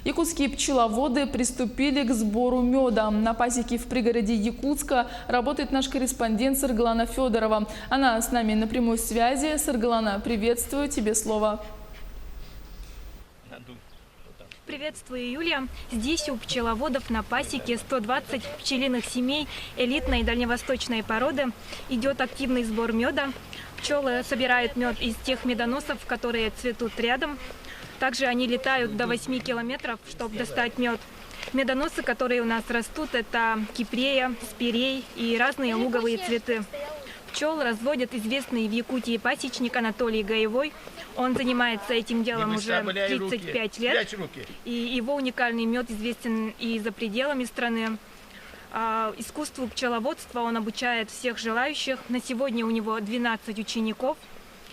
Якутские пчеловоды приступили к сбору меда. На пасеке в пригороде Якутска работает наш корреспондент Саргалана Федорова. Она с нами на прямой связи. Саргалана, приветствую, тебе слово. Приветствую, Юлия. Здесь у пчеловодов на пасеке 120 пчелиных семей элитной дальневосточной породы. Идет активный сбор меда. Пчелы собирают мед из тех медоносов, которые цветут рядом. Также они летают до 8 километров, чтобы достать мед. Медоносы, которые у нас растут, это кипрея, спирей и разные луговые цветы. Пчел разводит известный в Якутии пасечник Анатолий Гаевой. Он занимается этим делом уже 35 лет. И его уникальный мед известен и за пределами страны. Искусству пчеловодства он обучает всех желающих. На сегодня у него 12 учеников.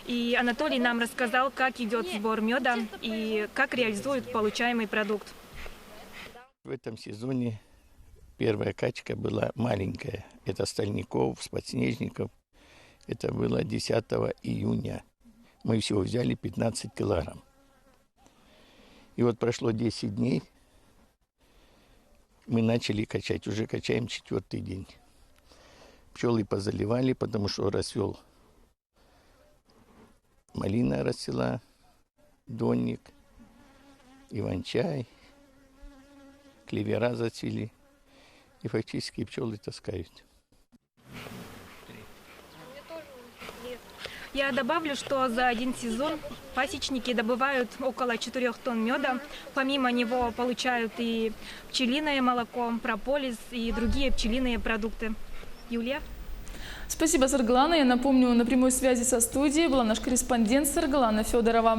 И Анатолий нам рассказал, как идет сбор меда и как реализует получаемый продукт. В этом сезоне первая качка была маленькая. Это стальников, подснежников. Это было 10 июня. Мы всего взяли 15 килограмм. И вот прошло 10 дней. Мы начали качать. Уже качаем 4-й день. Пчелы позаливали, потому что расцвел. Малина расцвела, донник, иван-чай, клевера зацвели. И фактически пчелы таскают. Я добавлю, что за один сезон пасечники добывают около 4 тонн меда. Помимо него получают и пчелиное молоко, прополис и другие пчелиные продукты. Юлия? Спасибо, Саргалана. Я напомню, на прямой связи со студией была наш корреспондент Саргалана Федорова.